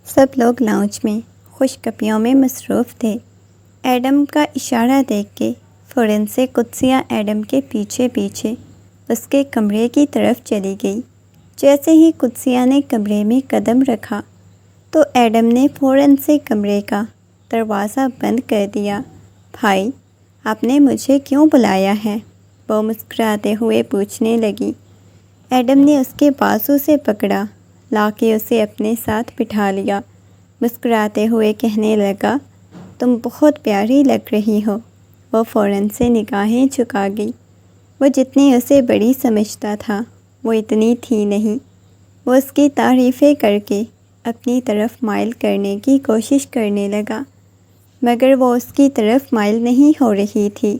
سب لوگ لاؤنج میں خوش گپیوں میں مصروف تھے۔ ایڈم کا اشارہ دیکھ کے فوراً سے قدسیہ ایڈم کے پیچھے پیچھے اس کے کمرے کی طرف چلی گئی۔ جیسے ہی قدسیہ نے کمرے میں قدم رکھا تو ایڈم نے فوراً سے کمرے کا دروازہ بند کر دیا۔ بھائی، آپ نے مجھے کیوں بلایا ہے؟ وہ مسکراتے ہوئے پوچھنے لگی۔ ایڈم نے اس کے بازو سے پکڑا، لا کے اسے اپنے ساتھ بٹھا لیا۔ مسکراتے ہوئے کہنے لگا، تم بہت پیاری لگ رہی ہو۔ وہ فوراً سے نگاہیں جھکا گئی۔ وہ جتنی اسے بڑی سمجھتا تھا وہ اتنی تھی نہیں۔ وہ اس کی تعریفیں کر کے اپنی طرف مائل کرنے کی کوشش کرنے لگا، مگر وہ اس کی طرف مائل نہیں ہو رہی تھی۔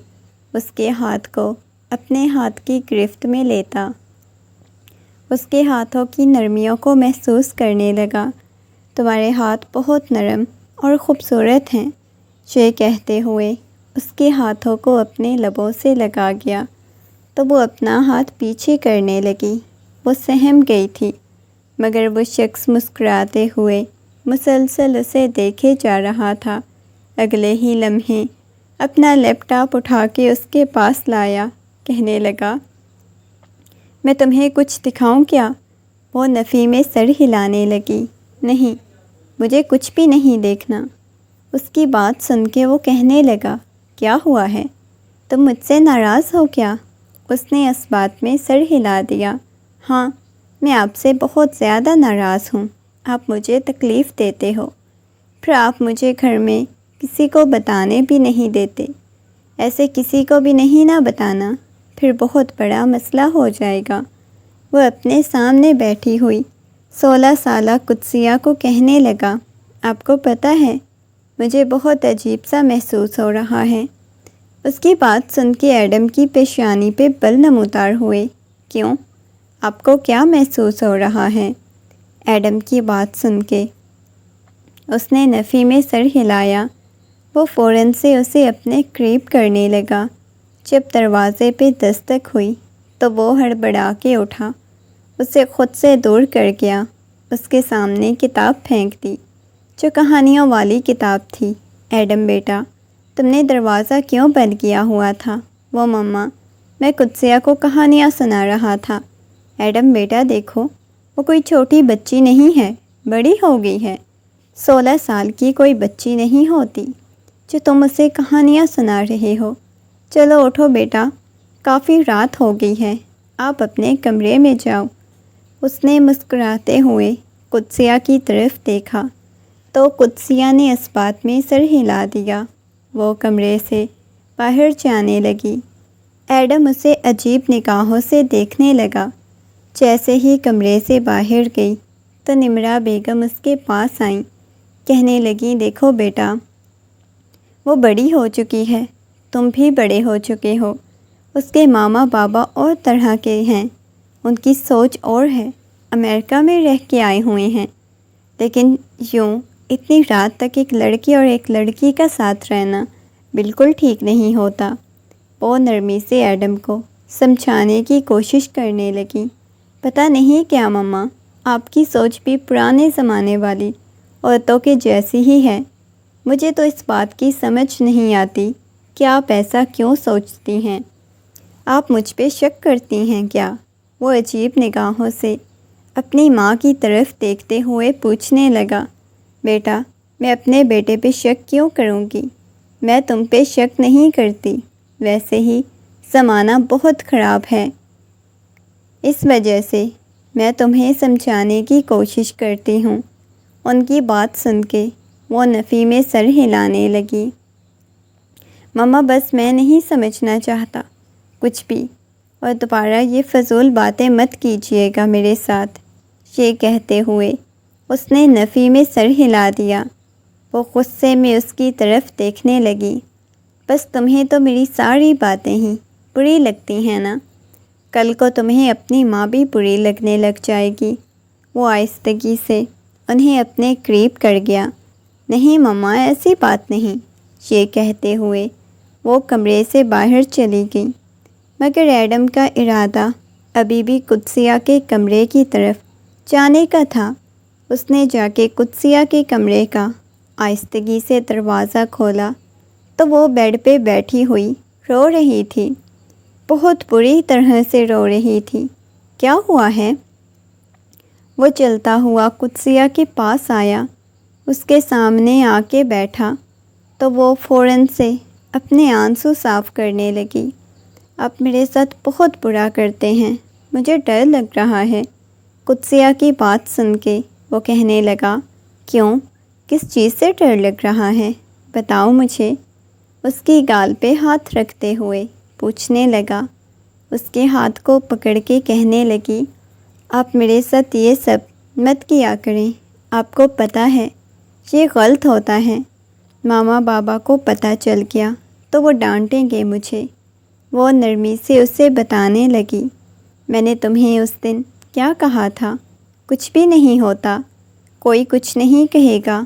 اس کے ہاتھ کو اپنے ہاتھ کی گرفت میں لیتا اس کے ہاتھوں کی نرمیوں کو محسوس کرنے لگا۔ تمہارے ہاتھ بہت نرم اور خوبصورت ہیں، یہ کہتے ہوئے اس کے ہاتھوں کو اپنے لبوں سے لگا گیا تو وہ اپنا ہاتھ پیچھے کرنے لگی۔ وہ سہم گئی تھی، مگر وہ شخص مسکراتے ہوئے مسلسل اسے دیکھے جا رہا تھا۔ اگلے ہی لمحے اپنا لیپ ٹاپ اٹھا کے اس کے پاس لایا، کہنے لگا، میں تمہیں کچھ دکھاؤں کیا؟ وہ نفی میں سر ہلانے لگی۔ نہیں، مجھے کچھ بھی نہیں دیکھنا۔ اس کی بات سن کے وہ کہنے لگا، کیا ہوا ہے؟ تم مجھ سے ناراض ہو کیا؟ اس نے اس بات میں سر ہلا دیا۔ ہاں، میں آپ سے بہت زیادہ ناراض ہوں۔ آپ مجھے تکلیف دیتے ہو، پھر آپ مجھے گھر میں کسی کو بتانے بھی نہیں دیتے۔ ایسے کسی کو بھی نہیں نہ بتانا، پھر بہت بڑا مسئلہ ہو جائے گا۔ وہ اپنے سامنے بیٹھی ہوئی 16 سالہ قدسیہ کو کہنے لگا، آپ کو پتہ ہے مجھے بہت عجیب سا محسوس ہو رہا ہے۔ اس کی بات سن کے ایڈم کی پیشانی پہ بل نمودار ہوئے۔ کیوں؟ آپ کو کیا محسوس ہو رہا ہے؟ ایڈم کی بات سن کے اس نے نفی میں سر ہلایا۔ وہ فوراً سے اسے اپنے قریب کرنے لگا۔ جب دروازے پہ دستک ہوئی تو وہ ہڑبڑا کے اٹھا، اسے خود سے دور کر گیا، اس کے سامنے کتاب پھینک دی جو کہانیوں والی کتاب تھی۔ ایڈم بیٹا، تم نے دروازہ کیوں بند کیا ہوا تھا؟ وہ مما، میں قدسیہ کو کہانیاں سنا رہا تھا۔ ایڈم بیٹا دیکھو، وہ کوئی چھوٹی بچی نہیں ہے، بڑی ہو گئی ہے۔ 16 سال کی کوئی بچی نہیں ہوتی جو تم اسے کہانیاں سنا رہے ہو۔ چلو اٹھو بیٹا، کافی رات ہو گئی ہے، آپ اپنے کمرے میں جاؤ۔ اس نے مسکراتے ہوئے قدسیہ کی طرف دیکھا تو قدسیہ نے اس بات میں سر ہلا دیا۔ وہ کمرے سے باہر جانے لگی۔ ایڈم اسے عجیب نگاہوں سے دیکھنے لگا۔ جیسے ہی کمرے سے باہر گئی تو نمرہ بیگم اس کے پاس آئیں، کہنے لگیں، دیکھو بیٹا، وہ بڑی ہو چکی ہے، تم بھی بڑے ہو چکے ہو۔ اس کے ماما بابا اور طرح کے ہیں، ان کی سوچ اور ہے، امریکہ میں رہ کے آئے ہوئے ہیں، لیکن یوں اتنی رات تک ایک لڑکی اور ایک لڑکی کا ساتھ رہنا بالکل ٹھیک نہیں ہوتا۔ وہ نرمی سے ایڈم کو سمجھانے کی کوشش کرنے لگی۔ پتہ نہیں کیا مما، آپ کی سوچ بھی پرانے زمانے والی عورتوں کے جیسی ہی ہے۔ مجھے تو اس بات کی سمجھ نہیں آتی کہ آپ ایسا کیوں سوچتی ہیں۔ آپ مجھ پہ شک کرتی ہیں کیا؟ وہ عجیب نگاہوں سے اپنی ماں کی طرف دیکھتے ہوئے پوچھنے لگا۔ بیٹا، میں اپنے بیٹے پہ شک کیوں کروں گی؟ میں تم پہ شک نہیں کرتی، ویسے ہی زمانہ بہت خراب ہے، اس وجہ سے میں تمہیں سمجھانے کی کوشش کرتی ہوں۔ ان کی بات سن کے وہ نفی میں سر ہلانے لگی۔ مما، بس میں نہیں سمجھنا چاہتا کچھ بھی، اور دوبارہ یہ فضول باتیں مت کیجیے گا میرے ساتھ۔ یہ کہتے ہوئے اس نے نفی میں سر ہلا دیا۔ وہ غصے میں اس کی طرف دیکھنے لگی۔ بس تمہیں تو میری ساری باتیں ہی بری لگتی ہیں نا؟ کل کو تمہیں اپنی ماں بھی بری لگنے لگ جائے گی۔ وہ آہستگی سے انہیں اپنے قریب کر گیا۔ نہیں مما، ایسی بات نہیں، یہ کہتے ہوئے وہ کمرے سے باہر چلی گئی، مگر ایڈم کا ارادہ ابھی بھی قدسیہ کے کمرے کی طرف جانے کا تھا۔ اس نے جا کے قدسیہ کے کمرے کا آہستگی سے دروازہ کھولا تو وہ بیڈ پہ بیٹھی ہوئی رو رہی تھی، بہت بری طرح سے رو رہی تھی۔ کیا ہوا ہے؟ وہ چلتا ہوا قدسیہ کے پاس آیا، اس کے سامنے آ کے بیٹھا تو وہ فوراً سے اپنے آنسو صاف کرنے لگی۔ آپ میرے ساتھ بہت برا کرتے ہیں، مجھے ڈر لگ رہا ہے۔ قدسیہ کی بات سن کے وہ کہنے لگا، کیوں؟ کس چیز سے ڈر لگ رہا ہے؟ بتاؤ مجھے۔ اس کی گال پہ ہاتھ رکھتے ہوئے پوچھنے لگا۔ اس کے ہاتھ کو پکڑ کے کہنے لگی، آپ میرے ساتھ یہ سب مت کیا کریں، آپ کو پتہ ہے یہ غلط ہوتا ہے، ماما بابا کو پتہ چل گیا تو وہ ڈانٹیں گے مجھے۔ وہ نرمی سے اسے بتانے لگی، میں نے تمہیں اس دن کیا کہا تھا؟ کچھ بھی نہیں ہوتا، کوئی کچھ نہیں کہے گا،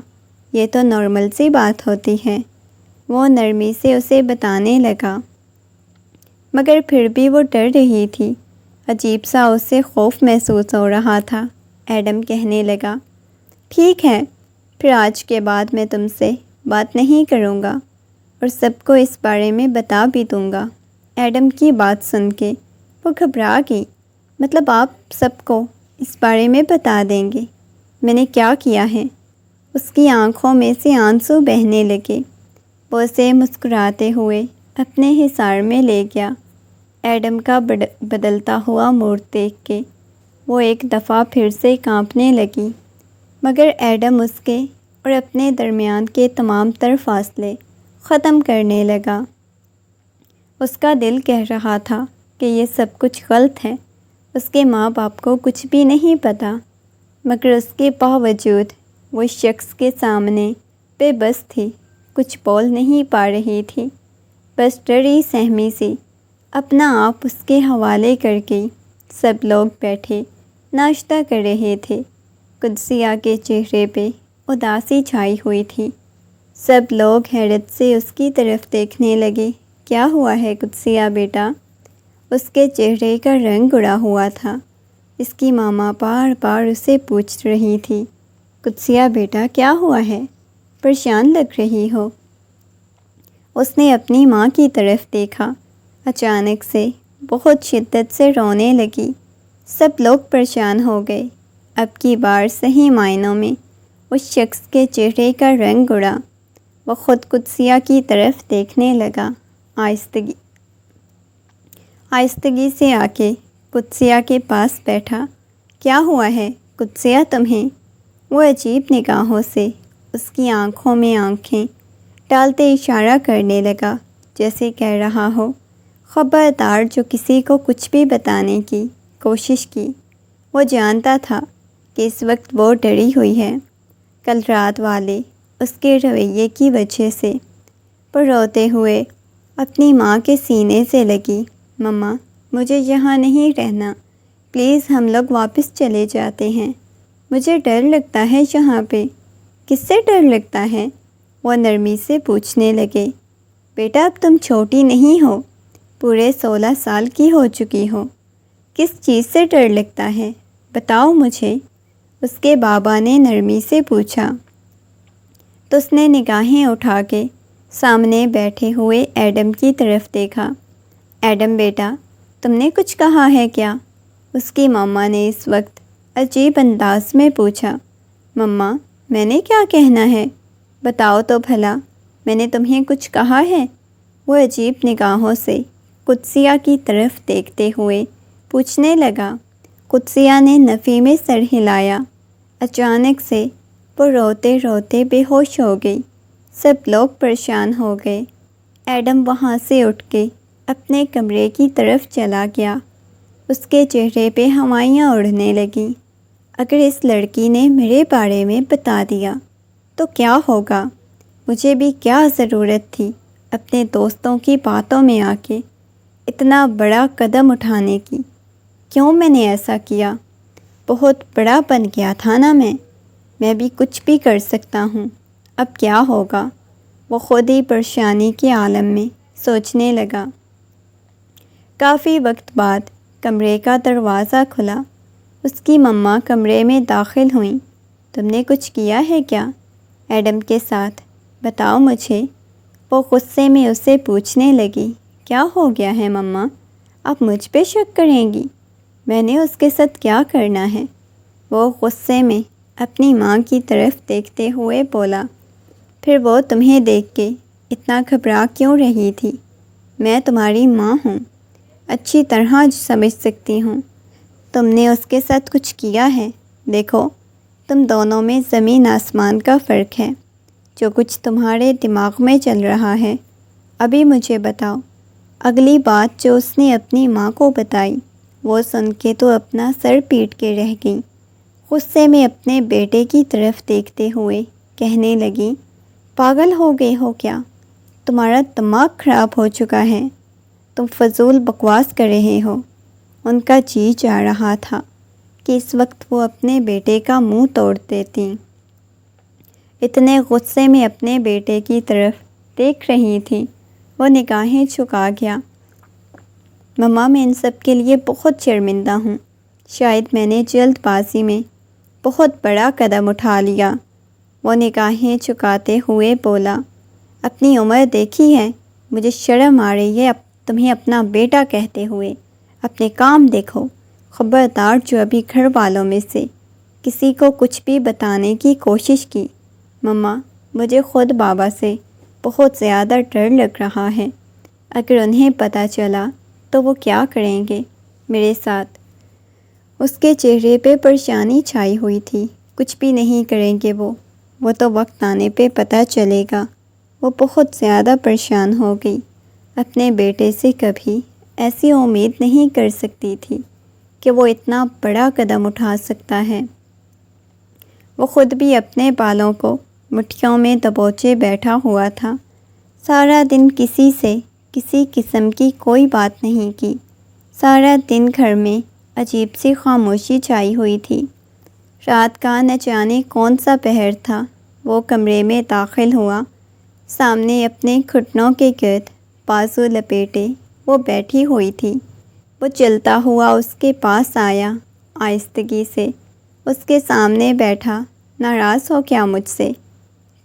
یہ تو نارمل سی بات ہوتی ہے۔ وہ نرمی سے اسے بتانے لگا، مگر پھر بھی وہ ڈر رہی تھی، عجیب سا اسے خوف محسوس ہو رہا تھا۔ ایڈم کہنے لگا، ٹھیک ہے، پھر آج کے بعد میں تم سے بات نہیں کروں گا اور سب کو اس بارے میں بتا بھی دوں گا۔ ایڈم کی بات سن کے وہ گھبرا گئی، مطلب آپ سب کو اس بارے میں بتا دیں گے؟ میں نے کیا کیا ہے؟ اس کی آنکھوں میں سے آنسو بہنے لگے۔ وہ اسے مسکراتے ہوئے اپنے حصار میں لے گیا۔ ایڈم کا بدلتا ہوا موڈ دیکھ کے وہ ایک دفعہ پھر سے کانپنے لگی، مگر ایڈم اس کے اور اپنے درمیان کے تمام تر فاصلے ختم کرنے لگا۔ اس کا دل کہہ رہا تھا کہ یہ سب کچھ غلط ہے، اس کے ماں باپ کو کچھ بھی نہیں پتہ، مگر اس کے باوجود وہ اس شخص کے سامنے بے بس تھی، کچھ بول نہیں پا رہی تھی، بس ڈری سہمی سی اپنا آپ اس کے حوالے کر گئی۔ سب لوگ بیٹھے ناشتہ کر رہے تھے۔ قدسیہ کے چہرے پہ اداسی چھائی ہوئی تھی۔ سب لوگ حیرت سے اس کی طرف دیکھنے لگے۔ کیا ہوا ہے قدسیہ بیٹا؟ اس کے چہرے کا رنگ اڑا ہوا تھا۔ اس کی ماما بار بار اسے پوچھ رہی تھی، قدسیہ بیٹا کیا ہوا ہے؟ پریشان لگ رہی ہو۔ اس نے اپنی ماں کی طرف دیکھا، اچانک سے بہت شدت سے رونے لگی۔ سب لوگ پریشان ہو گئے۔ اب کی بار صحیح معنوں میں اس شخص کے چہرے کا رنگ اڑا۔ وہ خود قدسیہ کی طرف دیکھنے لگا، آہستگی سے آ کے قدسیہ کے پاس بیٹھا۔ کیا ہوا ہے قدسیہ تمہیں؟ وہ عجیب نگاہوں سے اس کی آنکھوں میں آنکھیں ڈالتے اشارہ کرنے لگا، جیسے کہہ رہا ہو، خبردار جو کسی کو کچھ بھی بتانے کی کوشش کی۔ وہ جانتا تھا کہ اس وقت وہ ڈری ہوئی ہے، کل رات والے اس کے رویے کی وجہ سے۔ پر روتے ہوئے اپنی ماں کے سینے سے لگی، مما مجھے یہاں نہیں رہنا، پلیز ہم لوگ واپس چلے جاتے ہیں، مجھے ڈر لگتا ہے یہاں پہ۔ کس سے ڈر لگتا ہے؟ وہ نرمی سے پوچھنے لگے۔ بیٹا اب تم چھوٹی نہیں ہو، پورے 16 سال کی ہو چکی ہو، کس چیز سے ڈر لگتا ہے بتاؤ مجھے، اس کے بابا نے نرمی سے پوچھا۔ تو اس نے نگاہیں اٹھا کے سامنے بیٹھے ہوئے ایڈم کی طرف دیکھا۔ ایڈم بیٹا تم نے کچھ کہا ہے کیا؟ اس کی ماما نے اس وقت عجیب انداز میں پوچھا۔ مما میں نے کیا کہنا ہے؟ بتاؤ تو بھلا، میں نے تمہیں کچھ کہا ہے؟ وہ عجیب نگاہوں سے قدسیہ کی طرف دیکھتے ہوئے پوچھنے لگا۔ قدسیہ نے نفی میں سر ہلایا۔ اچانک سے وہ روتے روتے بے ہوش ہو گئی۔ سب لوگ پریشان ہو گئے۔ ایڈم وہاں سے اٹھ کے اپنے کمرے کی طرف چلا گیا۔ اس کے چہرے پہ ہوائیاں اڑنے لگیں۔ اگر اس لڑکی نے میرے بارے میں بتا دیا تو کیا ہوگا؟ مجھے بھی کیا ضرورت تھی اپنے دوستوں کی باتوں میں آ کے اتنا بڑا قدم اٹھانے کی؟ کیوں میں نے ایسا کیا؟ بہت بڑا بن گیا تھا نا میں بھی کچھ بھی کر سکتا ہوں، اب کیا ہوگا؟ وہ خود ہی پریشانی کے عالم میں سوچنے لگا۔ کافی وقت بعد کمرے کا دروازہ کھلا۔ اس کی مما کمرے میں داخل ہوئیں تم نے کچھ کیا ہے کیا ایڈم کے ساتھ؟ بتاؤ مجھے۔ وہ غصے میں اسے پوچھنے لگی۔ کیا ہو گیا ہے مما؟ آپ مجھ پہ شک کریں گی؟ میں نے اس کے ساتھ کیا کرنا ہے؟ وہ غصے میں اپنی ماں کی طرف دیکھتے ہوئے بولا۔ پھر وہ تمہیں دیکھ کے اتنا گھبرا کیوں رہی تھی؟ میں تمہاری ماں ہوں، اچھی طرح سمجھ سکتی ہوں۔ تم نے اس کے ساتھ کچھ کیا ہے۔ دیکھو، تم دونوں میں زمین آسمان کا فرق ہے۔ جو کچھ تمہارے دماغ میں چل رہا ہے، ابھی مجھے بتاؤ۔ اگلی بات جو اس نے اپنی ماں کو بتائی، وہ سن کے تو اپنا سر پیٹ کے رہ گئی۔ غصے میں اپنے بیٹے کی طرف دیکھتے ہوئے کہنے لگی، پاگل ہو گئے ہو کیا؟ تمہارا دماغ خراب ہو چکا ہے، تم فضول بکواس کر رہے ہو۔ ان کا جی چاہ رہا تھا کہ اس وقت وہ اپنے بیٹے کا منہ توڑ دیتی۔ اتنے غصے میں اپنے بیٹے کی طرف دیکھ رہی تھی، وہ نگاہیں جھکا گیا۔ مما، میں ان سب کے لیے بہت شرمندہ ہوں۔ شاید میں نے جلد بازی میں بہت بڑا قدم اٹھا لیا۔ وہ نگاہیں جھکاتے ہوئے بولا، اپنی عمر دیکھی ہے؟ مجھے شرم آ رہی ہے تمہیں اپنا بیٹا کہتے ہوئے۔ اپنے کام دیکھو۔ خبردار جو ابھی گھر والوں میں سے کسی کو کچھ بھی بتانے کی کوشش کی۔ مما، مجھے خود بابا سے بہت زیادہ ڈر لگ رہا ہے۔ اگر انہیں پتہ چلا تو وہ کیا کریں گے میرے ساتھ؟ اس کے چہرے پہ پریشانی چھائی ہوئی تھی۔ کچھ بھی نہیں کریں گے وہ تو وقت آنے پہ پتہ چلے گا۔ وہ بہت زیادہ پریشان ہو گئی۔ اپنے بیٹے سے کبھی ایسی امید نہیں کر سکتی تھی کہ وہ اتنا بڑا قدم اٹھا سکتا ہے۔ وہ خود بھی اپنے بالوں کو مٹھیوں میں دبوچے بیٹھا ہوا تھا۔ سارا دن کسی سے کسی قسم کی کوئی بات نہیں کی۔ سارا دن گھر میں عجیب سی خاموشی چھائی ہوئی تھی۔ رات کا نہ جانے کون سا پہر تھا، وہ کمرے میں داخل ہوا۔ سامنے اپنے گھٹنوں کے گرد بازو لپیٹے وہ بیٹھی ہوئی تھی۔ وہ چلتا ہوا اس کے پاس آیا، آہستگی سے اس کے سامنے بیٹھا۔ ناراض ہو کیا مجھ سے؟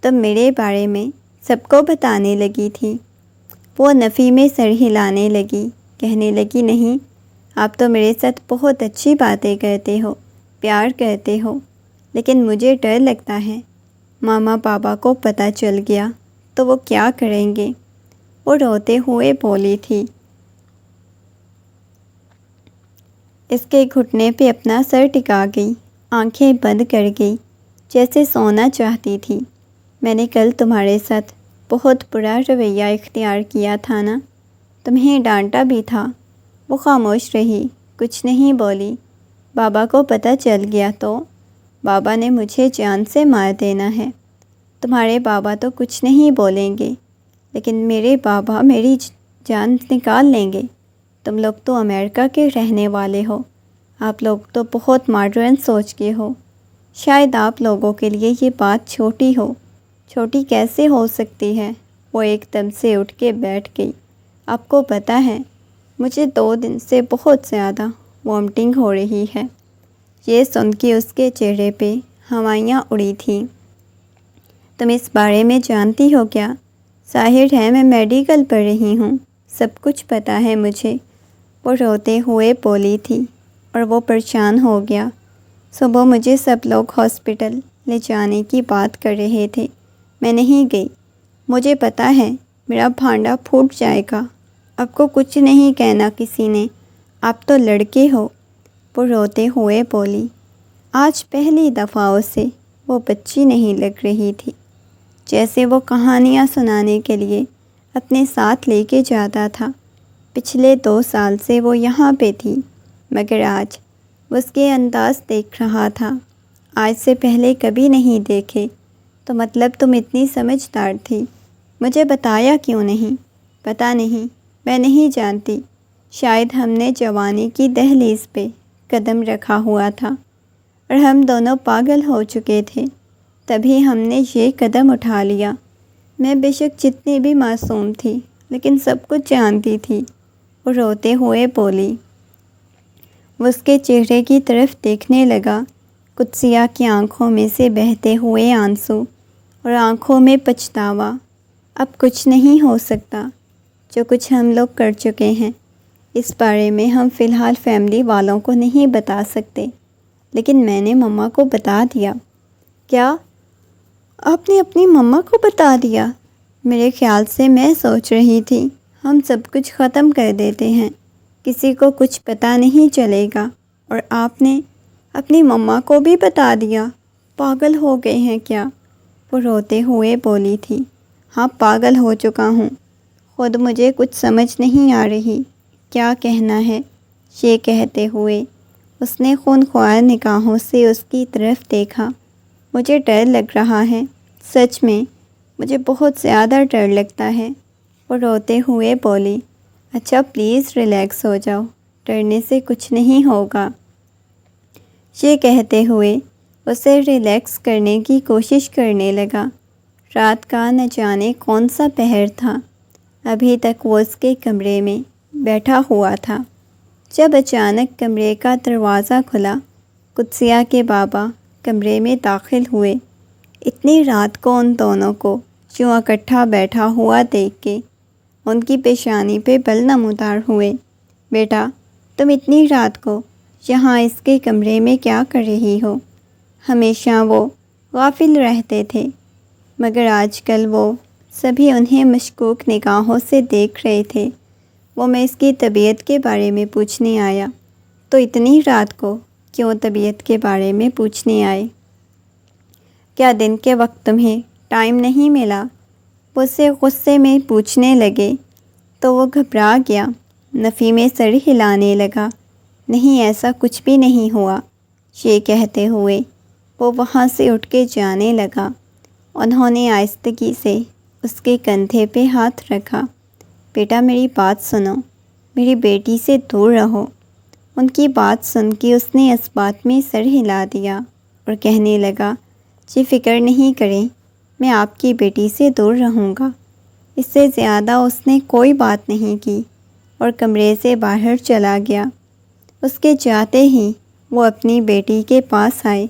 تم میرے بارے میں سب کو بتانے لگی تھی۔ وہ نفی میں سر ہلانے لگی، کہنے لگی، نہیں، آپ تو میرے ساتھ بہت اچھی باتیں کرتے ہو، پیار کرتے ہو، لیکن مجھے ڈر لگتا ہے ماما پاپا کو پتہ چل گیا تو وہ کیا کریں گے؟ وہ روتے ہوئے بولی تھی۔ اس کے گھٹنے پہ اپنا سر ٹکا گئی، آنکھیں بند کر گئی، جیسے سونا چاہتی تھی۔ میں نے کل تمہارے ساتھ بہت برا رویہ اختیار کیا تھا نا؟ تمہیں ڈانٹا بھی تھا۔ وہ خاموش رہی، کچھ نہیں بولی۔ بابا کو پتہ چل گیا تو بابا نے مجھے جان سے مار دینا ہے۔ تمہارے بابا تو کچھ نہیں بولیں گے، لیکن میرے بابا میری جان نکال لیں گے۔ تم لوگ تو امریکہ کے رہنے والے ہو، آپ لوگ تو بہت ماڈرن سوچ کے ہو۔ شاید آپ لوگوں کے لیے یہ بات چھوٹی ہو۔ چھوٹی کیسے ہو سکتی ہے؟ وہ ایک دم سے اٹھ کے بیٹھ گئی۔ آپ کو پتہ ہے، مجھے 2 دن سے بہت زیادہ وامٹنگ ہو رہی ہے۔ یہ سن کے اس کے چہرے پہ ہوائیاں اڑی تھیں۔ تم اس بارے میں جانتی ہو کیا؟ ظاہر ہے میں میڈیکل پڑھ رہی ہوں، سب کچھ پتہ ہے مجھے۔ وہ روتے ہوئے بولی تھی اور وہ پریشان ہو گیا۔ صبح مجھے سب لوگ ہاسپٹل لے جانے کی بات کر رہے تھے، میں نہیں گئی۔ مجھے پتہ ہے میرا بھانڈا پھوٹ جائے گا۔ آپ کو کچھ نہیں کہنا کسی نے، آپ تو لڑکے ہو۔ وہ روتے ہوئے بولی۔ آج پہلی دفعہ اسے وہ بچی نہیں لگ رہی تھی، جیسے وہ کہانیاں سنانے کے لیے اپنے ساتھ لے کے جاتا تھا۔ پچھلے 2 سال سے وہ یہاں پہ تھی، مگر آج اس کے انداز دیکھ رہا تھا، آج سے پہلے کبھی نہیں دیکھے۔ تو مطلب تم اتنی سمجھدار تھی، مجھے بتایا کیوں نہیں؟ پتہ نہیں، میں نہیں جانتی۔ شاید ہم نے جوانی کی دہلیز پہ قدم رکھا ہوا تھا اور ہم دونوں پاگل ہو چکے تھے، تبھی ہم نے یہ قدم اٹھا لیا۔ میں بے شک جتنی بھی معصوم تھی، لیکن سب کچھ جانتی تھی۔ وہ روتے ہوئے بولی۔ وہ اس کے چہرے کی طرف دیکھنے لگا، قدسیہ کی آنکھوں میں سے بہتے ہوئے آنسو اور آنکھوں میں پچھتاوا۔ اب کچھ نہیں ہو سکتا، جو کچھ ہم لوگ کر چکے ہیں اس بارے میں ہم فی الحال فیملی والوں کو نہیں بتا سکتے، لیکن میں نے مما کو بتا دیا۔ کیا؟ آپ نے اپنی مما کو بتا دیا؟ میرے خیال سے میں سوچ رہی تھی ہم سب کچھ ختم کر دیتے ہیں، کسی کو کچھ پتہ نہیں چلے گا، اور آپ نے اپنی مما کو بھی بتا دیا۔ پاگل ہو گئے ہیں کیا؟ وہ روتے ہوئے بولی تھی۔ ہاں، پاگل ہو چکا ہوں، خود مجھے کچھ سمجھ نہیں آ رہی کیا کہنا ہے۔ یہ کہتے ہوئے اس نے خونخوار نگاہوں سے اس کی طرف دیکھا۔ مجھے ڈر لگ رہا ہے، سچ میں مجھے بہت زیادہ ڈر لگتا ہے، وہ روتے ہوئے بولی۔ اچھا پلیز ریلیکس ہو جاؤ، ڈرنے سے کچھ نہیں ہوگا۔ یہ کہتے ہوئے اسے ریلیکس کرنے کی کوشش کرنے لگا۔ رات کا نہ جانے کون سا پہر تھا، ابھی تک وہ اس کے کمرے میں بیٹھا ہوا تھا، جب اچانک کمرے کا دروازہ کھلا۔ قدسیہ کے بابا کمرے میں داخل ہوئے۔ اتنی رات کو ان دونوں کو یوں اکٹھا بیٹھا ہوا دیکھ کے ان کی پیشانی پہ بل نمودار ہوئے۔ بیٹا، تم اتنی رات کو یہاں اس کے کمرے میں کیا کر رہی ہو؟ ہمیشہ وہ غافل رہتے تھے، مگر آج کل وہ سبھی انہیں مشکوک نگاہوں سے دیکھ رہے تھے۔ وہ میں اس کی طبیعت کے بارے میں پوچھنے آیا۔ تو اتنی رات کو کیوں طبیعت کے بارے میں پوچھنے آئے؟ کیا دن کے وقت تمہیں ٹائم نہیں ملا؟ وہ اسے غصے میں پوچھنے لگے تو وہ گھبرا گیا، نفی میں سر ہلانے لگا۔ نہیں، ایسا کچھ بھی نہیں ہوا۔ یہ کہتے ہوئے وہ وہاں سے اٹھ کے جانے لگا۔ انہوں نے آہستگی سے اس کے کندھے پہ ہاتھ رکھا۔ بیٹا میری بات سنو، میری بیٹی سے دور رہو۔ ان کی بات سن کے اس نے اس بات میں سر ہلا دیا اور کہنے لگا، جی فکر نہیں کریں، میں آپ کی بیٹی سے دور رہوں گا۔ اس سے زیادہ اس نے کوئی بات نہیں کی اور کمرے سے باہر چلا گیا۔ اس کے جاتے ہی وہ اپنی بیٹی کے پاس آئے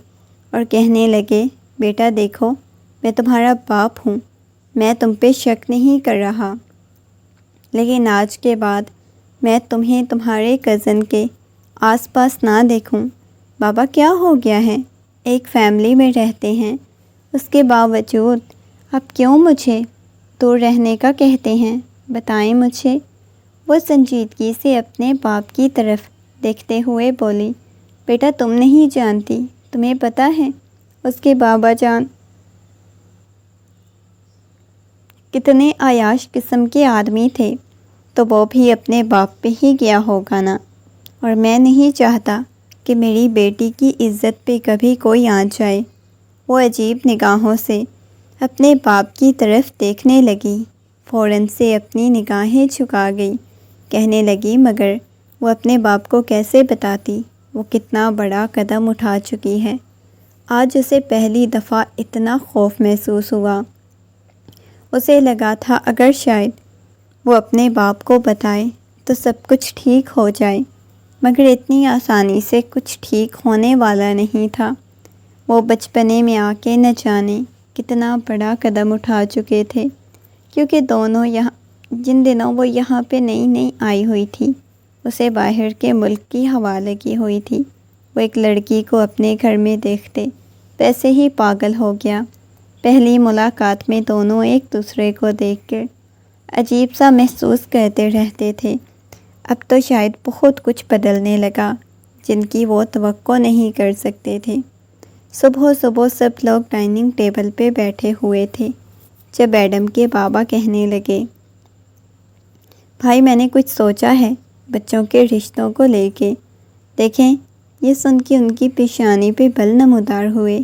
اور کہنے لگے، بیٹا دیکھو، میں تمہارا باپ ہوں، میں تم پہ شک نہیں کر رہا، لیکن آج کے بعد میں تمہیں تمہارے کزن کے آس پاس نہ دیکھوں۔ بابا کیا ہو گیا ہے؟ ایک فیملی میں رہتے ہیں، اس کے باوجود آپ کیوں مجھے دور رہنے کا کہتے ہیں؟ بتائیں مجھے۔ وہ سنجیدگی سے اپنے باپ کی طرف دیکھتے ہوئے بولی۔ بیٹا تم نہیں جانتی، تمہیں پتہ ہے اس کے بابا جان کتنے عیاش قسم کے آدمی تھے، تو وہ بھی اپنے باپ پہ ہی گیا ہوگا نا، اور میں نہیں چاہتا کہ میری بیٹی کی عزت پہ کبھی کوئی آ جائے۔ وہ عجیب نگاہوں سے اپنے باپ کی طرف دیکھنے لگی، فوراً سے اپنی نگاہیں جھکا گئی، کہنے لگی مگر وہ اپنے باپ کو کیسے بتاتی وہ کتنا بڑا قدم اٹھا چکی ہے۔ آج اسے پہلی دفعہ اتنا خوف محسوس ہوا۔ اسے لگا تھا اگر شاید وہ اپنے باپ کو بتائے تو سب کچھ ٹھیک ہو جائے، مگر اتنی آسانی سے کچھ ٹھیک ہونے والا نہیں تھا۔ وہ بچپنے میں آ کے نہ جانے کتنا بڑا قدم اٹھا چکے تھے، کیونکہ دونوں جن دنوں وہ یہاں پہ نئی نئی آئی ہوئی تھی، اسے باہر کے ملک کی ہوا لگی ہوئی تھی۔ وہ ایک لڑکی کو اپنے گھر میں دیکھتے ویسے ہی پاگل ہو گیا۔ پہلی ملاقات میں دونوں ایک دوسرے کو دیکھ کر عجیب سا محسوس کرتے رہتے تھے۔ اب تو شاید بہت کچھ بدلنے لگا جن کی وہ توقع نہیں کر سکتے تھے۔ صبح صبح سب لوگ ڈائننگ ٹیبل پہ بیٹھے ہوئے تھے جب ایڈم کے بابا کہنے لگے، بھائی میں نے کچھ سوچا ہے بچوں کے رشتوں کو لے کے۔ دیکھیں، یہ سن کے ان کی پیشانی پہ بل نمودار ہوئے۔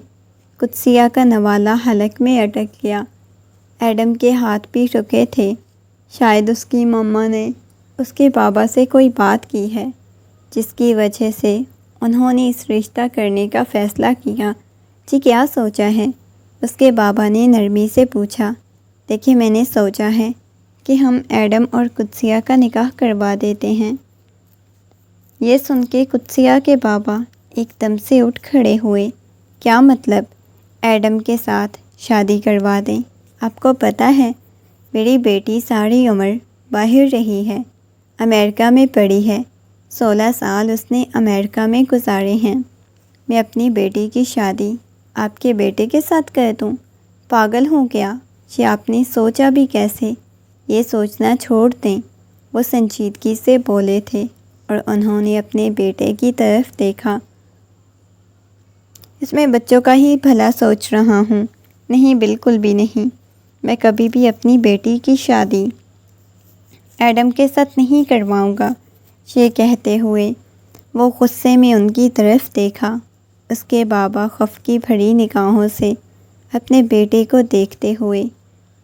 قدسیہ کا نوالہ حلق میں اٹک گیا۔ ایڈم کے ہاتھ بھی رکے تھے۔ شاید اس کی مما نے اس کے بابا سے کوئی بات کی ہے جس کی وجہ سے انہوں نے اس رشتہ کرنے کا فیصلہ کیا۔ جی کیا سوچا ہے؟ اس کے بابا نے نرمی سے پوچھا۔ دیکھیں میں نے سوچا ہے کہ ہم ایڈم اور قدسیہ کا نکاح کروا دیتے ہیں۔ یہ سن کے قدسیہ کے بابا ایک دم سے اٹھ کھڑے ہوئے۔ کیا مطلب ایڈم کے ساتھ شادی کروا دیں؟ آپ کو پتہ ہے میری بیٹی ساری عمر باہر رہی ہے، امریکہ میں پڑھی ہے، 16 سال اس نے امریکہ میں گزارے ہیں۔ میں اپنی بیٹی کی شادی آپ کے بیٹے کے ساتھ کر دوں؟ پاگل ہوں کیا؟ یہ آپ نے سوچا بھی کیسے؟ یہ سوچنا چھوڑ دیں۔ وہ سنجیدگی سے بولے تھے اور انہوں نے اپنے بیٹے کی طرف دیکھا۔ اس میں بچوں کا ہی بھلا سوچ رہا ہوں۔ نہیں، بالکل بھی نہیں۔ میں کبھی بھی اپنی بیٹی کی شادی ایڈم کے ساتھ نہیں کرواؤں گا۔ یہ کہتے ہوئے وہ غصے میں ان کی طرف دیکھا۔ اس کے بابا خوف کی بھری نگاہوں سے اپنے بیٹے کو دیکھتے ہوئے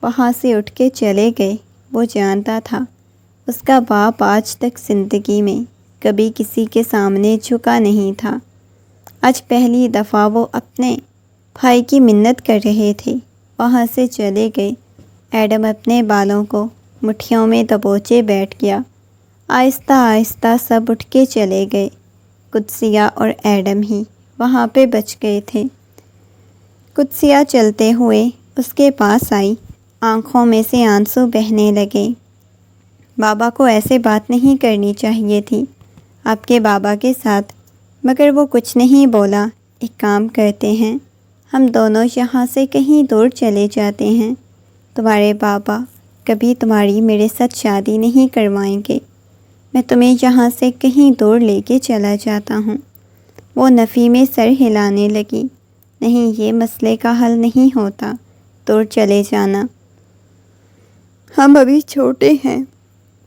وہاں سے اٹھ کے چلے گئے۔ وہ جانتا تھا اس کا باپ آج تک زندگی میں کبھی کسی کے سامنے جھکا نہیں تھا۔ آج پہلی دفعہ وہ اپنے بھائی کی منت کر رہے تھے۔ وہاں سے چلے گئے۔ ایڈم اپنے بالوں کو مٹھیوں میں دبوچے بیٹھ گیا۔ آہستہ آہستہ سب اٹھ کے چلے گئے۔ قدسیہ اور ایڈم ہی وہاں پہ بچ گئے تھے۔ قدسیہ چلتے ہوئے اس کے پاس آئی، آنکھوں میں سے آنسو بہنے لگے۔ بابا کو ایسے بات نہیں کرنی چاہیے تھی آپ کے بابا کے ساتھ، مگر وہ کچھ نہیں بولا۔ ایک کام کرتے ہیں، ہم دونوں یہاں سے کہیں دور چلے جاتے ہیں۔ تمہارے بابا کبھی تمہاری میرے ساتھ شادی نہیں کروائیں گے۔ میں تمہیں یہاں سے کہیں دور لے کے چلا جاتا ہوں۔ وہ نفی میں سر ہلانے لگی۔ نہیں، یہ مسئلے کا حل نہیں ہوتا دور چلے جانا، ہم ابھی چھوٹے ہیں۔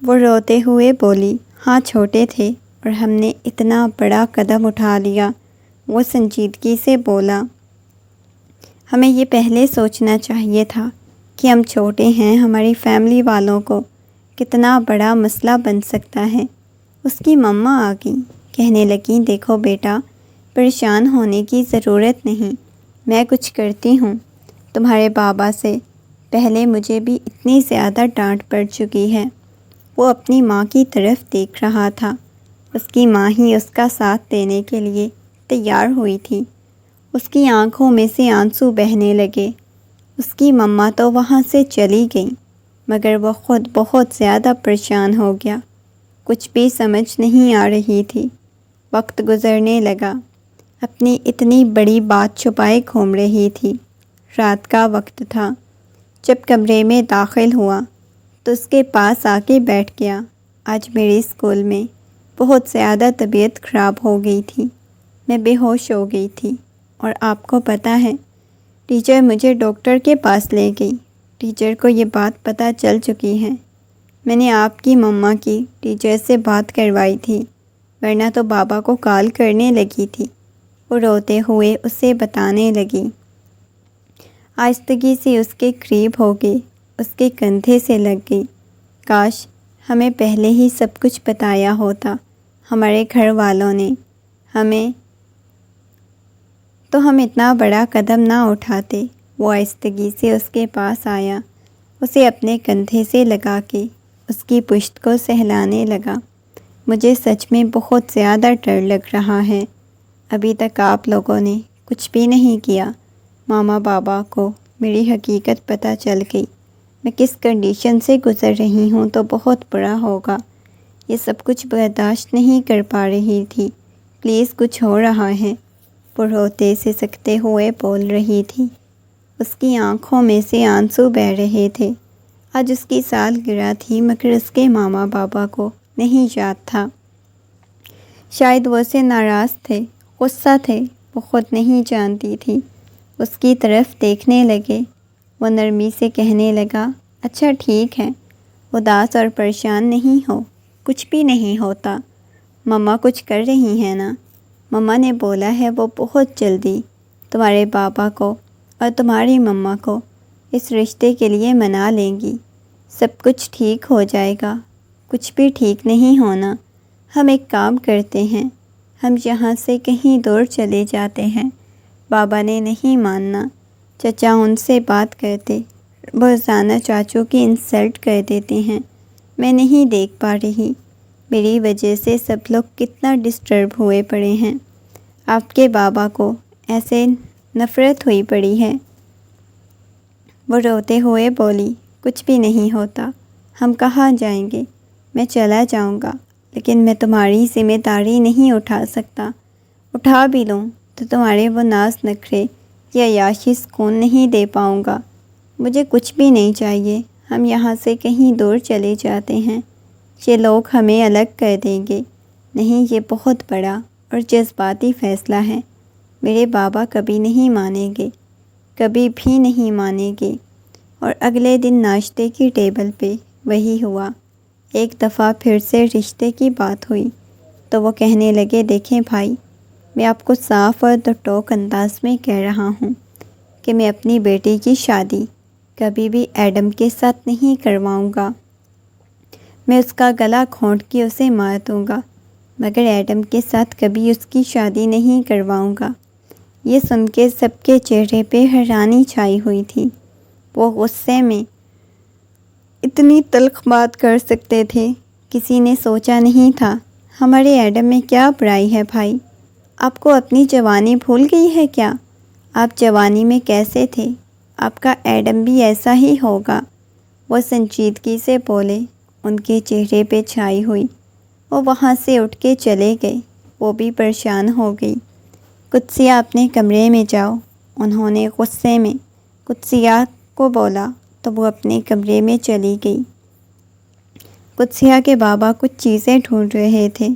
وہ روتے ہوئے بولی۔ ہاں، چھوٹے تھے اور ہم نے اتنا بڑا قدم اٹھا لیا۔ وہ سنجیدگی سے بولا، ہمیں یہ پہلے سوچنا چاہیے تھا کہ ہم چھوٹے ہیں، ہماری فیملی والوں کو کتنا بڑا مسئلہ بن سکتا ہے۔ اس کی مما آ گئیں، کہنے لگیں، دیکھو بیٹا، پریشان ہونے کی ضرورت نہیں، میں کچھ کرتی ہوں۔ تمہارے بابا سے پہلے مجھے بھی اتنی زیادہ ڈانٹ پڑ چکی ہے۔ وہ اپنی ماں کی طرف دیکھ رہا تھا۔ اس کی ماں ہی اس کا ساتھ دینے کے لیے تیار ہوئی تھی۔ اس کی آنکھوں میں سے آنسو بہنے لگے۔ اس کی مما تو وہاں سے چلی گئی، مگر وہ خود بہت زیادہ پریشان ہو گیا۔ کچھ بھی سمجھ نہیں آ رہی تھی۔ وقت گزرنے لگا۔ اپنی اتنی بڑی بات چھپائے گھوم رہی تھی۔ رات کا وقت تھا۔ جب کمرے میں داخل ہوا تو اس کے پاس آ کے بیٹھ گیا۔ آج میرے اسکول میں بہت زیادہ طبیعت خراب ہو گئی تھی، میں بے ہوش ہو گئی تھی، اور آپ کو پتہ ہے ٹیچر مجھے ڈاکٹر کے پاس لے گئی۔ ٹیچر کو یہ بات پتہ چل چکی ہے۔ میں نے آپ کی مما کی ٹیچر سے بات کروائی تھی، ورنہ تو بابا کو کال کرنے لگی تھی۔ وہ روتے ہوئے اسے بتانے لگی۔ آہستگی سے اس کے قریب ہو گئی، اس کے کندھے سے لگ گئی۔ کاش ہمیں پہلے ہی سب کچھ بتایا ہوتا، ہمارے گھر والوں نے ہمیں، تو ہم اتنا بڑا قدم نہ اٹھاتے۔ وہ آہستگی سے اس کے پاس آیا، اسے اپنے کندھے سے لگا کے اس کی پشت کو سہلانے لگا۔ مجھے سچ میں بہت زیادہ ڈر لگ رہا ہے۔ ابھی تک آپ لوگوں نے کچھ بھی نہیں کیا۔ ماما بابا کو میری حقیقت پتہ چل گئی، میں کس کنڈیشن سے گزر رہی ہوں تو بہت برا ہوگا۔ یہ سب کچھ برداشت نہیں کر پا رہی تھی۔ پلیز، کچھ ہو رہا ہے۔ وہ روتے سسکتے ہوئے بول رہی تھی۔ اس کی آنکھوں میں سے آنسو بہہ رہے تھے۔ آج اس کی سالگرہ تھی، مگر اس کے ماما بابا کو نہیں یاد تھا۔ شاید وہ اسے ناراض تھے، غصہ تھے، وہ خود نہیں جانتی تھی۔ اس کی طرف دیکھنے لگے۔ وہ نرمی سے کہنے لگا، اچھا ٹھیک ہے، اداس اور پریشان نہیں ہو، کچھ بھی نہیں ہوتا۔ مما کچھ کر رہی ہیں نا؟ مما نے بولا ہے وہ بہت جلدی تمہارے بابا کو اور تمہاری مما کو اس رشتے کے لیے منا لیں گی۔ سب کچھ ٹھیک ہو جائے گا۔ کچھ بھی ٹھیک نہیں ہونا۔ ہم ایک کام کرتے ہیں، ہم یہاں سے کہیں دور چلے جاتے ہیں۔ بابا نے نہیں ماننا۔ چچا ان سے بات کرتے، روزانہ چاچو کی انسلٹ کر دیتے ہیں۔ میں نہیں دیکھ پا رہی، میری وجہ سے سب لوگ کتنا ڈسٹرب ہوئے پڑے ہیں۔ آپ کے بابا کو ایسے نفرت ہوئی پڑی ہے۔ وہ روتے ہوئے بولی، کچھ بھی نہیں ہوتا، ہم کہاں جائیں گے؟ میں چلا جاؤں گا، لیکن میں تمہاری ذمہ داری نہیں اٹھا سکتا۔ اٹھا بھی لوں تو تمہارے وہ ناز نخرے یا عیاشی سکون نہیں دے پاؤں گا۔ مجھے کچھ بھی نہیں چاہیے، ہم یہاں سے کہیں دور چلے جاتے ہیں، یہ لوگ ہمیں الگ کر دیں گے۔ نہیں، یہ بہت بڑا اور جذباتی فیصلہ ہے، میرے بابا کبھی نہیں مانیں گے، کبھی بھی نہیں مانیں گے۔ اور اگلے دن ناشتے کی ٹیبل پہ وہی ہوا۔ ایک دفعہ پھر سے رشتے کی بات ہوئی تو وہ کہنے لگے، دیکھیں بھائی، میں آپ کو صاف اور دو ٹوک انداز میں کہہ رہا ہوں کہ میں اپنی بیٹی کی شادی کبھی بھی ایڈم کے ساتھ نہیں کرواؤں گا۔ میں اس کا گلا گھونٹ کے اسے مار دوں گا، مگر ایڈم کے ساتھ کبھی اس کی شادی نہیں کرواؤں گا۔ یہ سن کے سب کے چہرے پہ حیرانی چھائی ہوئی تھی۔ وہ غصے میں اتنی تلخ بات کر سکتے تھے، کسی نے سوچا نہیں تھا۔ ہمارے ایڈم میں کیا برائی ہے بھائی؟ آپ کو اپنی جوانی بھول گئی ہے کیا؟ آپ جوانی میں کیسے تھے؟ آپ کا ایڈم بھی ایسا ہی ہوگا۔ وہ سنجیدگی سے بولے، ان کے چہرے پہ چھائی ہوئی۔ وہ وہاں سے اٹھ کے چلے گئے۔ وہ بھی پریشان ہو گئی۔ قدسیہ اپنے کمرے میں جاؤ، انہوں نے غصے میں قدسیہ کو بولا تو وہ اپنے کمرے میں چلی گئی۔ قدسیہ کے بابا کچھ چیزیں ڈھونڈ رہے تھے۔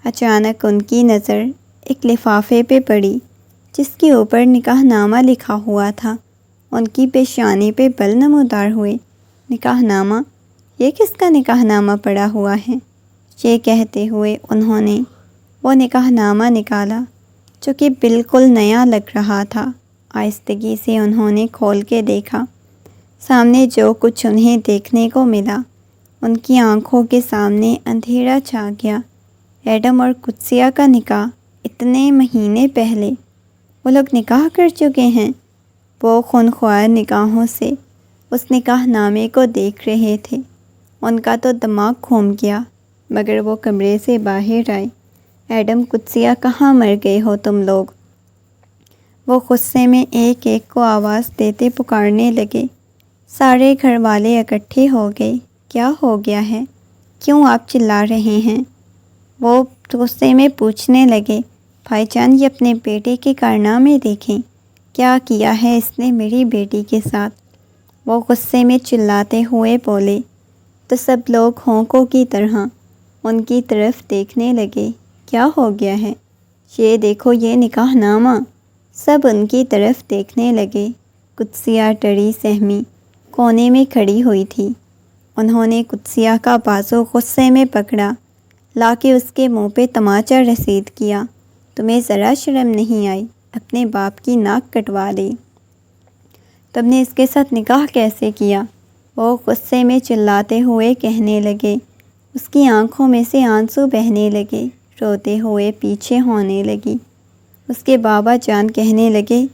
اچانک ان کی نظر ایک لفافے پہ پڑی جس کے اوپر نکاح نامہ لکھا ہوا تھا۔ ان کی پیشانی پہ بل نمودار ہوئے۔ نکاح نامہ؟ یہ کس کا نکاح نامہ پڑا ہوا ہے؟ یہ کہتے ہوئے انہوں نے وہ نکاح نامہ نکالا جو کہ بالکل نیا لگ رہا تھا۔ آہستگی سے انہوں نے کھول کے دیکھا۔ سامنے جو کچھ انہیں دیکھنے کو ملا، ان کی آنکھوں کے سامنے اندھیرا چھا گیا۔ ایڈم اور قدسیہ کا نکاح اتنے مہینے پہلے، وہ لوگ نکاح کر چکے ہیں۔ وہ خونخوار نگاہوں سے اس نکاح نامے کو دیکھ رہے تھے۔ ان کا تو دماغ گھوم گیا، مگر وہ کمرے سے باہر آئے۔ ایڈم، قدسیہ، کہاں مر گئے ہو تم لوگ؟ وہ غصے میں ایک ایک کو آواز دیتے پکارنے لگے۔ سارے گھر والے اکٹھے ہو گئے۔ کیا ہو گیا ہے؟ کیوں آپ چلا رہے ہیں؟ وہ غصے میں پوچھنے لگے۔ بھائی جان، یہ اپنے بیٹے کے کارنامے دیکھیں، کیا کیا ہے اس نے میری بیٹی کے ساتھ۔ وہ غصے میں چلاتے ہوئے بولے تو سب لوگ ہونکوں کی طرح ان کی طرف دیکھنے لگے۔ کیا ہو گیا ہے؟ یہ دیکھو، یہ نکاح نامہ۔ سب ان کی طرف دیکھنے لگے۔ قدسیہ ڈری سہمی کونے میں کھڑی ہوئی تھی۔ انہوں نے قدسیہ کا بازو غصے میں پکڑا، لا کے اس کے منہ پہ تماچا رسید کیا۔ تمہیں ذرا شرم نہیں آئی؟ اپنے باپ کی ناک کٹوا لی۔ تم نے اس کے ساتھ نکاح کیسے کیا؟ وہ غصے میں چلاتے ہوئے کہنے لگے۔ اس کی آنکھوں میں سے آنسو بہنے لگے، روتے ہوئے پیچھے ہونے لگی۔ اس کے بابا جان کہنے لگے،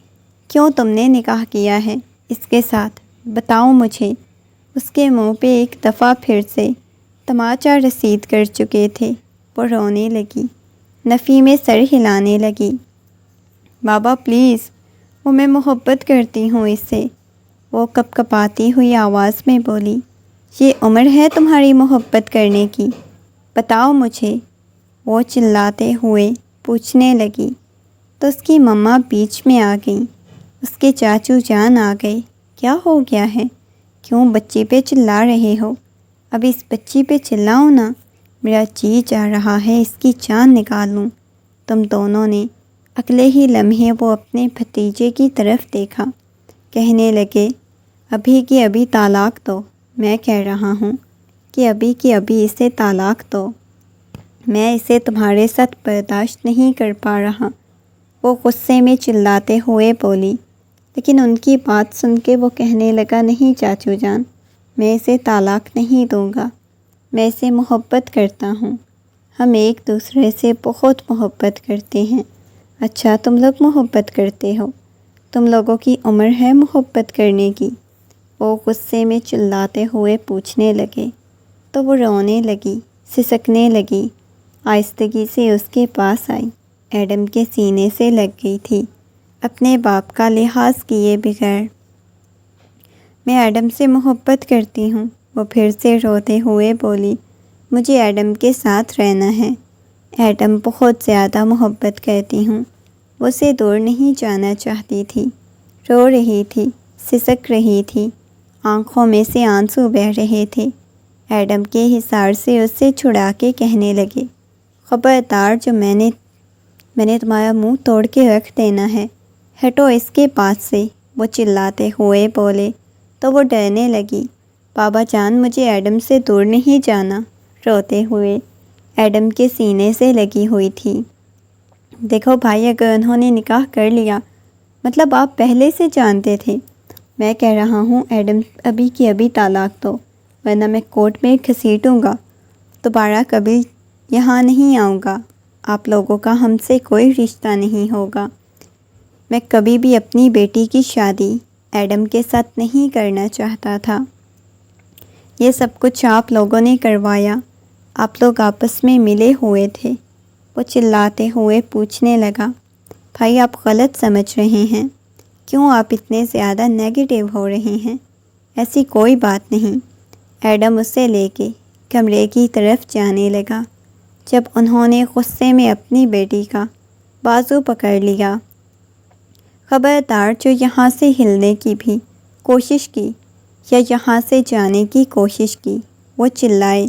کیوں تم نے نکاح کیا ہے اس کے ساتھ؟ بتاؤ مجھے۔ اس کے منہ پہ ایک دفعہ پھر سے تماچا رسید کر چکے تھے۔ وہ رونے لگی، نفی میں سر ہلانے لگی۔ بابا پلیز، وہ میں محبت کرتی ہوں اس سے، وہ کپ کپاتی ہوئی آواز میں بولی۔ یہ عمر ہے تمہاری محبت کرنے کی؟ بتاؤ مجھے، وہ چلاتے ہوئے پوچھنے لگی۔ تو اس کی مما بیچ میں آ گئیں۔ اس کے چاچو جان آ گئے۔ کیا ہو گیا ہے؟ کیوں بچی پہ چلا رہے ہو؟ اب اس بچی پہ چلاؤ نا، میرا جی چاہ رہا ہے اس کی جان نکالوں۔ تم دونوں نے اگلے ہی لمحے وہ اپنے بھتیجے کی طرف دیکھا۔ کہنے لگے، ابھی کی ابھی طلاق دو۔ میں کہہ رہا ہوں کہ ابھی کی ابھی اسے طلاق دو۔ میں اسے تمہارے ساتھ برداشت نہیں کر پا رہا، وہ غصے میں چلاتے ہوئے بولی۔ لیکن ان کی بات سن کے وہ کہنے لگا، نہیں چاچو جان، میں اسے طلاق نہیں دوں گا، میں اسے محبت کرتا ہوں، ہم ایک دوسرے سے بہت محبت کرتے ہیں۔ اچھا، تم لوگ محبت کرتے ہو؟ تم لوگوں کی عمر ہے محبت کرنے کی؟ وہ غصے میں چلاتے ہوئے پوچھنے لگے تو وہ رونے لگی، سسکنے لگی، آہستگی سے اس کے پاس آئی، ایڈم کے سینے سے لگ گئی تھی۔ اپنے باپ کا لحاظ کیے بغیر۔ میں ایڈم سے محبت کرتی ہوں، وہ پھر سے روتے ہوئے بولی۔ مجھے ایڈم کے ساتھ رہنا ہے۔ ایڈم بہت زیادہ محبت کرتی ہوں، وہ اسے دور نہیں جانا چاہتی تھی۔ رو رہی تھی، سسک رہی تھی، آنکھوں میں سے آنسو بہہ رہے تھے۔ ایڈم کے حصار سے اسے چھڑا کے کہنے لگے، خبردار، جو میں نے تمہارا منہ توڑ کے رکھ دینا ہے، ہٹو اس کے پاس سے۔ وہ چلاتے ہوئے بولے تو وہ ڈرنے لگی۔ بابا جان، مجھے ایڈم سے دور نہیں جانا، روتے ہوئے ایڈم کے سینے سے لگی ہوئی تھی۔ دیکھو بھائی، اگر انہوں نے نکاح کر لیا، مطلب آپ پہلے سے جانتے تھے۔ میں کہہ رہا ہوں ایڈم ابھی کی ابھی طلاق دو، ورنہ میں کورٹ میں گھسیٹوں گا، دوبارہ کبھی یہاں نہیں آؤں گا۔ آپ لوگوں کا ہم سے کوئی رشتہ نہیں ہوگا۔ میں کبھی بھی اپنی بیٹی کی شادی ایڈم کے ساتھ نہیں کرنا چاہتا تھا۔ یہ سب کچھ آپ لوگوں نے کروایا، آپ لوگ آپس میں ملے ہوئے تھے۔ وہ چلاتے ہوئے پوچھنے لگا، بھائی آپ غلط سمجھ رہے ہیں، کیوں آپ اتنے زیادہ نیگیٹو ہو رہے ہیں؟ ایسی کوئی بات نہیں۔ ایڈم اسے لے کے کمرے کی طرف جانے لگا، جب انہوں نے غصے میں اپنی بیٹی کا بازو پکڑ لیا۔ خبردار، جو یہاں سے ہلنے کی بھی کوشش کی یا یہاں سے جانے کی کوشش کی، وہ چلائے۔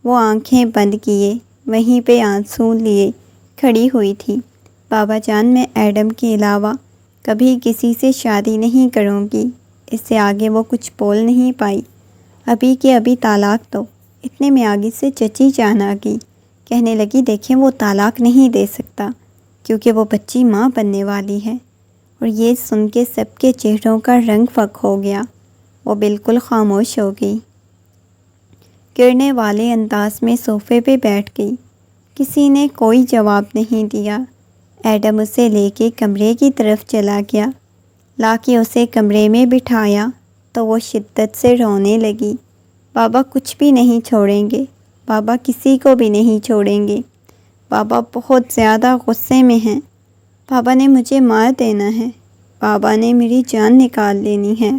وہ آنکھیں بند کیے وہیں پہ آنسو لیے کھڑی ہوئی تھی۔ بابا جان، میں ایڈم کے علاوہ کبھی کسی سے شادی نہیں کروں گی۔ اس سے آگے وہ کچھ بول نہیں پائی۔ ابھی کے ابھی طلاق دو۔ اتنے میں آگے سے چچی جان آ گئی، کہنے لگی، دیکھیں وہ طلاق نہیں دے سکتا کیونکہ وہ بچی ماں بننے والی ہے۔ اور یہ سن کے سب کے چہروں کا رنگ فک ہو گیا، وہ بالکل خاموش ہو گئی، گرنے والے انداز میں صوفے پہ بیٹھ گئی۔ کسی نے کوئی جواب نہیں دیا۔ ایڈم اسے لے کے کمرے کی طرف چلا گیا، لا کے اسے کمرے میں بٹھایا تو وہ شدت سے رونے لگی۔ بابا کچھ بھی نہیں چھوڑیں گے، بابا کسی کو بھی نہیں چھوڑیں گے، بابا بہت زیادہ غصے میں ہیں، بابا نے مجھے مار دینا ہے، بابا نے میری جان نکال لینی ہے۔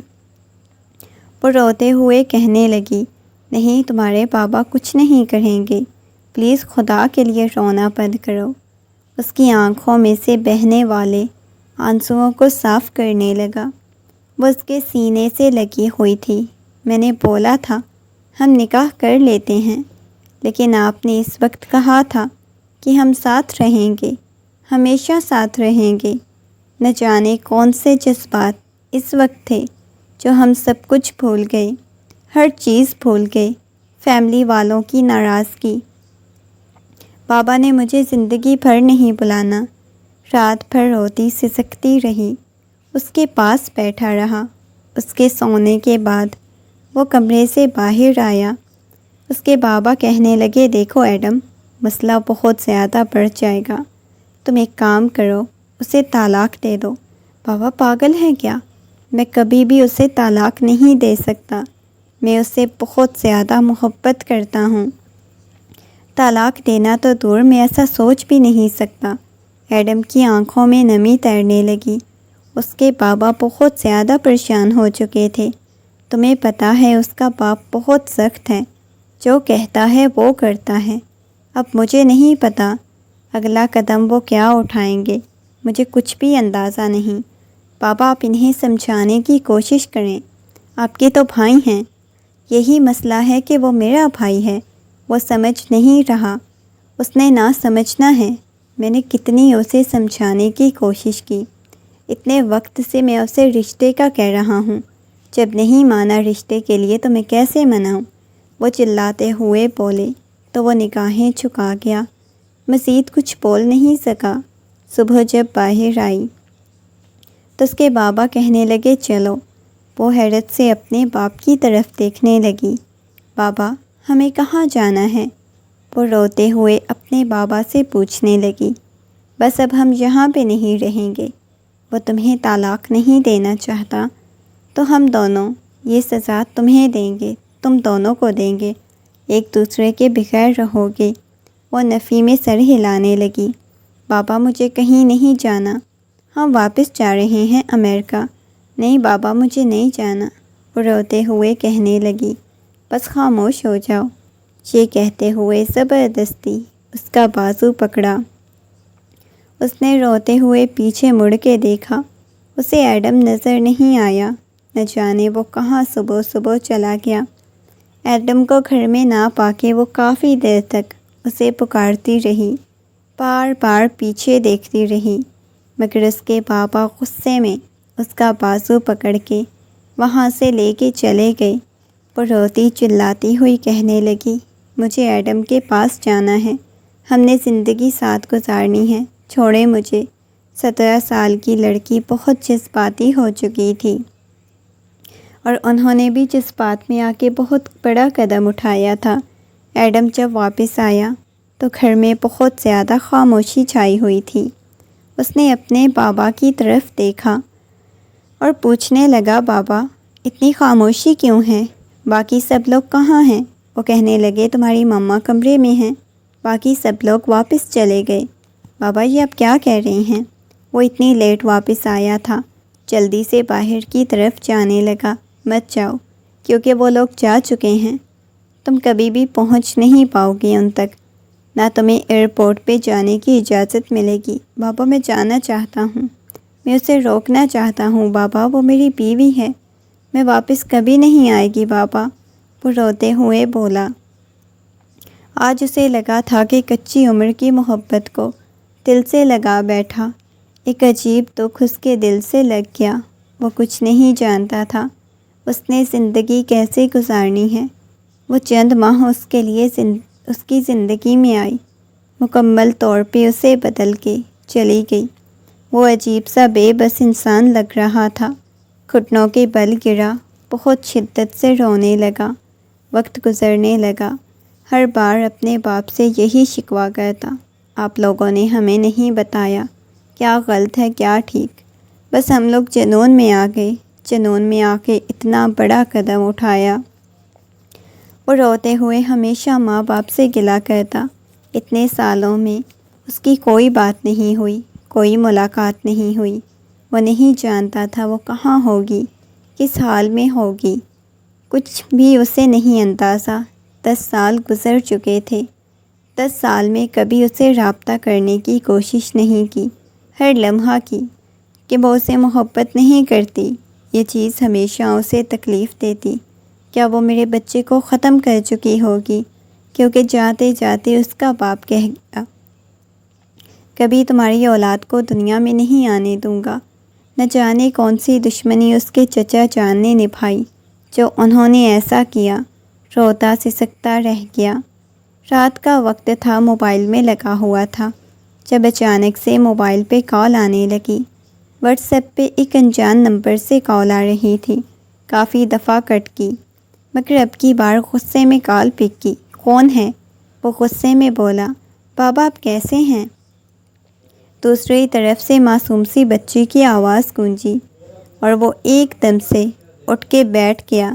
وہ روتے ہوئے کہنے لگی، نہیں، تمہارے بابا کچھ نہیں کہیں گے، پلیز خدا کے لیے رونا بند کرو۔ اس کی آنکھوں میں سے بہنے والے آنسوؤں کو صاف کرنے لگا۔ وہ اس کے سینے سے لگی ہوئی تھی۔ میں نے بولا تھا ہم نکاح کر لیتے ہیں، لیکن آپ نے اس وقت کہا تھا کہ ہم ساتھ رہیں گے، ہمیشہ ساتھ رہیں گے۔ نہ جانے کون سے جذبات اس وقت تھے جو ہم سب کچھ بھول گئے، ہر چیز بھول گئے، فیملی والوں کی ناراضگی۔ بابا نے مجھے زندگی بھر نہیں بلانا۔ رات بھر روتی سسکتی رہی، اس کے پاس بیٹھا رہا۔ اس کے سونے کے بعد وہ کمرے سے باہر آیا۔ اس کے بابا کہنے لگے، دیکھو ایڈم، مسئلہ بہت زیادہ بڑھ جائے گا، تم ایک کام کرو، اسے طلاق دے دو۔ بابا پاگل ہے کیا؟ میں کبھی بھی اسے طلاق نہیں دے سکتا، میں اسے بہت زیادہ محبت کرتا ہوں۔ طلاق دینا تو دور، میں ایسا سوچ بھی نہیں سکتا۔ ایڈم کی آنکھوں میں نمی تیرنے لگی۔ اس کے بابا بہت زیادہ پریشان ہو چکے تھے۔ تمہیں پتہ ہے اس کا باپ بہت سخت ہے، جو کہتا ہے وہ کرتا ہے۔ اب مجھے نہیں پتہ اگلا قدم وہ کیا اٹھائیں گے، مجھے کچھ بھی اندازہ نہیں۔ بابا، آپ انہیں سمجھانے کی کوشش کریں، آپ کے تو بھائی ہیں۔ یہی مسئلہ ہے کہ وہ میرا بھائی ہے، وہ سمجھ نہیں رہا، اس نے نہ سمجھنا ہے۔ میں نے کتنی اسے سمجھانے کی کوشش کی، اتنے وقت سے میں اسے رشتے کا کہہ رہا ہوں، جب نہیں مانا رشتے کے لیے تو میں کیسے مناؤں؟ وہ چلاتے ہوئے بولے تو وہ نگاہیں جھکا گیا، مزید کچھ بول نہیں سکا۔ صبح جب باہر آئی تو اس کے بابا کہنے لگے، چلو۔ وہ حیرت سے اپنے باپ کی طرف دیکھنے لگی۔ بابا، ہمیں کہاں جانا ہے؟ وہ روتے ہوئے اپنے بابا سے پوچھنے لگی۔ بس اب ہم یہاں پہ نہیں رہیں گے، وہ تمہیں طلاق نہیں دینا چاہتا تو ہم دونوں یہ سزا تمہیں دیں گے، تم دونوں کو دیں گے، ایک دوسرے کے بغیر رہو گے۔ وہ نفی میں سر ہلانے لگی۔ بابا، مجھے کہیں نہیں جانا، ہم واپس جا رہے ہیں امریکہ۔ نہیں بابا، مجھے نہیں جانا، وہ روتے ہوئے کہنے لگی۔ بس خاموش ہو جاؤ، یہ کہتے ہوئے زبردستی اس کا بازو پکڑا۔ اس نے روتے ہوئے پیچھے مڑ کے دیکھا، اسے ایڈم نظر نہیں آیا، نہ جانے وہ کہاں صبح صبح چلا گیا۔ ایڈم کو گھر میں نہ پا کے وہ کافی دیر تک اسے پکارتی رہی، بار بار پیچھے دیکھتی رہی، مگر اس کے بابا غصے میں اس کا بازو پکڑ کے وہاں سے لے کے چلے گئے۔ وہ روتی چلاتی ہوئی کہنے لگی، مجھے ایڈم کے پاس جانا ہے، ہم نے زندگی ساتھ گزارنی ہے، چھوڑے مجھے۔ 17 سال کی لڑکی بہت جذباتی ہو چکی تھی، اور انہوں نے بھی جذبات میں آ کے بہت بڑا قدم اٹھایا تھا۔ ایڈم جب واپس آیا تو گھر میں بہت زیادہ خاموشی چھائی ہوئی تھی۔ اس نے اپنے بابا کی طرف دیکھا اور پوچھنے لگا، بابا اتنی خاموشی کیوں ہے؟ باقی سب لوگ کہاں ہیں؟ وہ کہنے لگے، تمہاری مما کمرے میں ہیں، باقی سب لوگ واپس چلے گئے۔ بابا یہ آپ کیا کہہ رہے ہیں؟ وہ اتنی لیٹ واپس آیا تھا، جلدی سے باہر کی طرف جانے لگا۔ مت جاؤ، کیونکہ وہ لوگ جا چکے ہیں، تم کبھی بھی پہنچ نہیں پاؤ گے ان تک، نہ تمہیں ایئرپورٹ پہ جانے کی اجازت ملے گی۔ بابا میں جانا چاہتا ہوں، میں اسے روکنا چاہتا ہوں بابا، وہ میری بیوی ہے، میں واپس کبھی نہیں آئے گی بابا، وہ روتے ہوئے بولا۔ آج اسے لگا تھا کہ کچی عمر کی محبت کو دل سے لگا بیٹھا، ایک عجیب دکھ اس کے دل سے لگ گیا۔ وہ کچھ نہیں جانتا تھا اس نے زندگی کیسے گزارنی ہے۔ وہ چند ماہ اس کے لیے اس کی زندگی میں آئی، مکمل طور پہ اسے بدل کے چلی گئی۔ وہ عجیب سا بے بس انسان لگ رہا تھا، گھٹنوں کے بل گرا، بہت شدت سے رونے لگا۔ وقت گزرنے لگا، ہر بار اپنے باپ سے یہی شکوہ کرتا، آپ لوگوں نے ہمیں نہیں بتایا کیا غلط ہے کیا ٹھیک، بس ہم لوگ جنون میں آ گئے، جنون میں آ کے اتنا بڑا قدم اٹھایا۔ وہ روتے ہوئے ہمیشہ ماں باپ سے گلہ کرتا، اتنے سالوں میں اس کی کوئی بات نہیں ہوئی، کوئی ملاقات نہیں ہوئی، وہ نہیں جانتا تھا وہ کہاں ہوگی، کس حال میں ہوگی، کچھ بھی اسے نہیں اندازہ۔ 10 سال گزر چکے تھے، 10 سال میں کبھی اسے رابطہ کرنے کی کوشش نہیں کی، ہر لمحہ کی کہ وہ اسے محبت نہیں کرتی، یہ چیز ہمیشہ اسے تکلیف دیتی۔ کیا وہ میرے بچے کو ختم کر چکی ہوگی؟ کیونکہ جاتے جاتے اس کا باپ کہہ گیا، کبھی تمہاری اولاد کو دنیا میں نہیں آنے دوں گا۔ نہ جانے کون سی دشمنی اس کے چچا جان نے نبھائی جو انہوں نے ایسا کیا، روتا سسکتا رہ گیا۔ رات کا وقت تھا، موبائل میں لگا ہوا تھا، جب اچانک سے موبائل پہ کال آنے لگی۔ واٹس ایپ پہ ایک انجان نمبر سے کال آ رہی تھی، کافی دفعہ کٹ کی، مگر اب کی بار غصے میں کال پک کی۔ کون ہے؟ وہ غصے میں بولا۔ بابا آپ کیسے ہیں؟ دوسری طرف سے معصوم سی بچی کی آواز گونجی اور وہ ایک دم سے اٹھ کے بیٹھ گیا،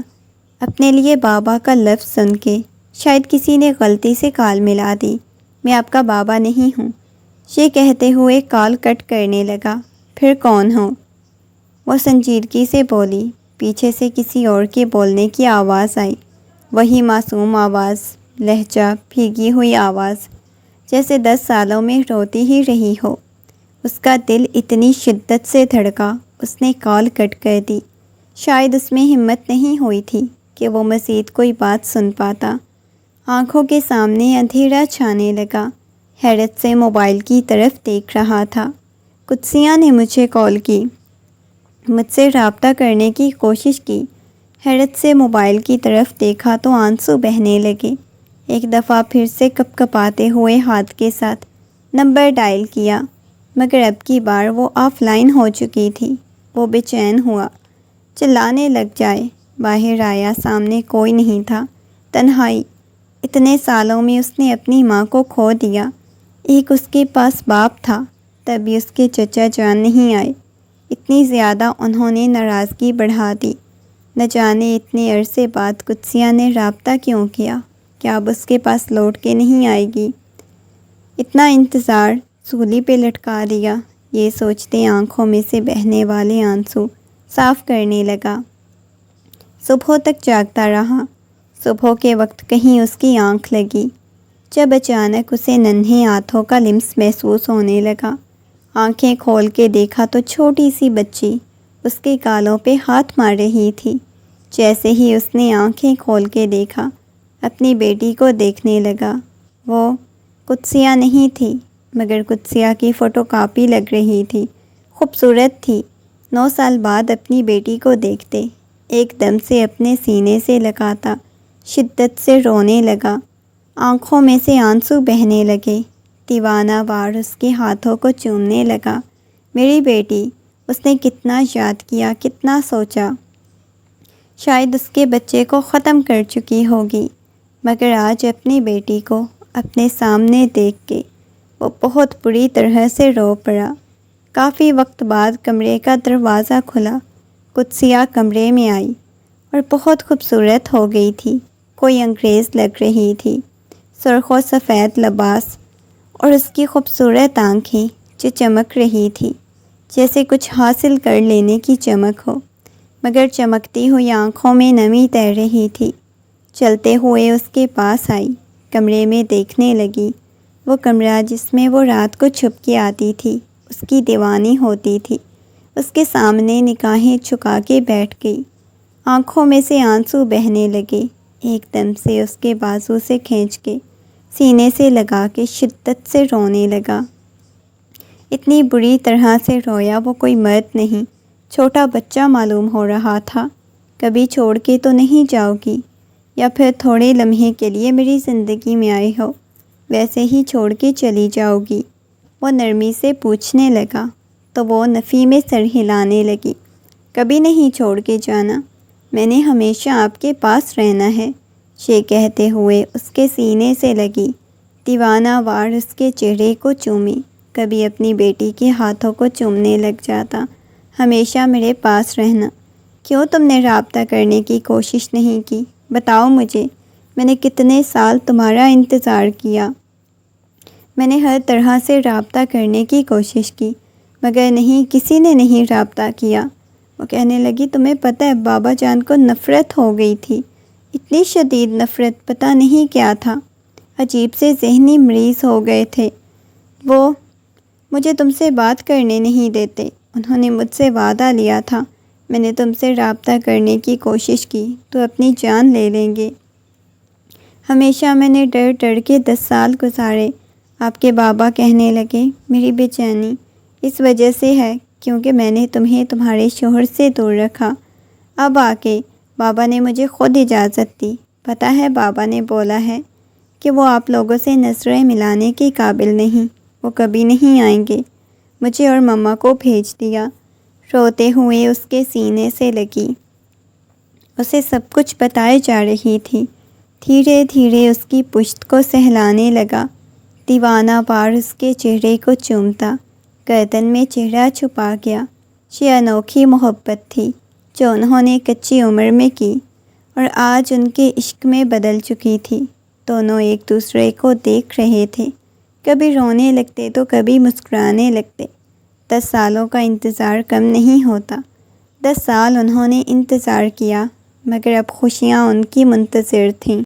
اپنے لیے بابا کا لفظ سن کے۔ شاید کسی نے غلطی سے کال ملا دی، میں آپ کا بابا نہیں ہوں، یہ کہتے ہوئے کال کٹ کرنے لگا۔ پھر کون ہو؟ وہ سنجیدگی سے بولی۔ پیچھے سے کسی اور کے بولنے کی آواز آئی، وہی معصوم آواز، لہجہ، بھیگی ہوئی آواز، جیسے 10 سالوں میں روتی ہی رہی ہو۔ اس کا دل اتنی شدت سے دھڑکا، اس نے کال کٹ کر دی۔ شاید اس میں ہمت نہیں ہوئی تھی کہ وہ مزید کوئی بات سن پاتا۔ آنکھوں کے سامنے اندھیرا چھانے لگا، حیرت سے موبائل کی طرف دیکھ رہا تھا۔ قدسیہ نے مجھے کال کی، مجھ سے رابطہ کرنے کی کوشش کی۔ حیرت سے موبائل کی طرف دیکھا تو آنسو بہنے لگے۔ ایک دفعہ پھر سے کپ کپاتے ہوئے ہاتھ کے ساتھ نمبر ڈائل کیا، مگر اب کی بار وہ آف لائن ہو چکی تھی۔ وہ بے چین ہوا، چلانے لگ جائے۔ باہر آیا، سامنے کوئی نہیں تھا، تنہائی۔ اتنے سالوں میں اس نے اپنی ماں کو کھو دیا، ایک اس کے پاس باپ تھا، تبھی اس کے چچا جان نہیں آئے، اتنی زیادہ انہوں نے ناراضگی بڑھا دی۔ نہ جانے اتنے عرصے بعد قدسیہ نے رابطہ کیوں کیا، کیا اب اس کے پاس لوٹ کے نہیں آئے گی؟ اتنا انتظار سولی پہ لٹکا دیا، یہ سوچتے آنکھوں میں سے بہنے والے آنسو صاف کرنے لگا۔ صبح تک جاگتا رہا۔ صبح کے وقت کہیں اس کی آنکھ لگی، جب اچانک اسے ننھے ہاتھوں کا لمس محسوس ہونے لگا۔ آنکھیں کھول کے دیکھا تو چھوٹی سی بچی اس کے گالوں پہ ہاتھ مار رہی تھی۔ جیسے ہی اس نے آنکھیں کھول کے دیکھا، اپنی بیٹی کو دیکھنے لگا۔ وہ قدسیہ نہیں تھی، مگر قدسیہ کی فوٹو کاپی لگ رہی تھی۔ خوبصورت تھی۔ 9 سال بعد اپنی بیٹی کو دیکھتے ایک دم سے اپنے سینے سے لگاتا شدت سے رونے لگا۔ آنکھوں میں سے آنسو بہنے لگے۔ دیوانہ وار اس کے ہاتھوں کو چومنے لگا۔ میری بیٹی، اس نے کتنا یاد کیا، کتنا سوچا، شاید اس کے بچے کو ختم کر چکی ہوگی، مگر آج اپنی بیٹی کو اپنے سامنے دیکھ کے وہ بہت بری طرح سے رو پڑا۔ کافی وقت بعد کمرے کا دروازہ کھلا۔ قدسیہ کمرے میں آئی اور بہت خوبصورت ہو گئی تھی۔ کوئی انگریز لگ رہی تھی۔ سرخ و سفید لباس اور اس کی خوبصورت آنکھیں جو چمک رہی تھی، جیسے کچھ حاصل کر لینے کی چمک ہو، مگر چمکتی ہوئی آنکھوں میں نمی تیر رہی تھی۔ چلتے ہوئے اس کے پاس آئی، کمرے میں دیکھنے لگی۔ وہ کمرہ جس میں وہ رات کو چھپ کے آتی تھی، اس کی دیوانی ہوتی تھی۔ اس کے سامنے نگاہیں جھکا کے بیٹھ گئی۔ آنکھوں میں سے آنسو بہنے لگے۔ ایک دم سے اس کے بازو سے کھینچ کے سینے سے لگا کے شدت سے رونے لگا۔ اتنی بری طرح سے رویا وہ کوئی مرد نہیں، چھوٹا بچہ معلوم ہو رہا تھا۔ کبھی چھوڑ کے تو نہیں جاؤ گی، یا پھر تھوڑے لمحے کے لیے میری زندگی میں آئے ہو، ویسے ہی چھوڑ کے چلی جاؤ گی؟ وہ نرمی سے پوچھنے لگا تو وہ نفی میں سر ہلانے لگی۔ کبھی نہیں چھوڑ کے جانا، میں نے ہمیشہ آپ کے پاس رہنا ہے، یہ کہتے ہوئے اس کے سینے سے لگی، دیوانہ وار اس کے چہرے کو چومی۔ کبھی اپنی بیٹی کے ہاتھوں کو چومنے لگ جاتا۔ ہمیشہ میرے پاس رہنا۔ کیوں تم نے رابطہ کرنے کی کوشش نہیں کی؟ بتاؤ مجھے، میں نے کتنے سال تمہارا انتظار کیا۔ میں نے ہر طرح سے رابطہ کرنے کی کوشش کی، مگر نہیں، کسی نے نہیں رابطہ کیا۔ وہ کہنے لگی، تمہیں پتہ ہے بابا جان کو نفرت ہو گئی تھی، اتنی شدید نفرت، پتہ نہیں کیا تھا، عجیب سے ذہنی مریض ہو گئے تھے وہ، مجھے تم سے بات کرنے نہیں دیتے۔ انہوں نے مجھ سے وعدہ لیا تھا، میں نے تم سے رابطہ کرنے کی کوشش کی تو اپنی جان لے لیں گے۔ ہمیشہ میں نے ڈر ڈر کے 10 سال گزارے۔ آپ کے بابا کہنے لگے، میری بے چینی اس وجہ سے ہے کیونکہ میں نے تمہیں تمہارے شوہر سے دور رکھا۔ اب آ کے بابا نے مجھے خود اجازت دی۔ پتہ ہے بابا نے بولا ہے کہ وہ آپ لوگوں سے نظریں ملانے کے قابل نہیں، وہ کبھی نہیں آئیں گے۔ مجھے اور مما کو بھیج دیا۔ روتے ہوئے اس کے سینے سے لگی۔ اسے سب کچھ بتائے جا رہی تھی۔ دھیرے دھیرے اس کی پشت کو سہلانے لگا۔ دیوانہ وار اس کے چہرے کو چومتا، گردن میں چہرہ چھپا گیا۔ یہ انوکھی محبت تھی جو انہوں نے کچی عمر میں کی اور آج ان کے عشق میں بدل چکی تھی۔ دونوں ایک دوسرے کو دیکھ رہے تھے، کبھی رونے لگتے تو کبھی مسکرانے لگتے۔ 10 سالوں کا انتظار کم نہیں ہوتا۔ 10 سال انہوں نے انتظار کیا، مگر اب خوشیاں ان کی منتظر تھیں۔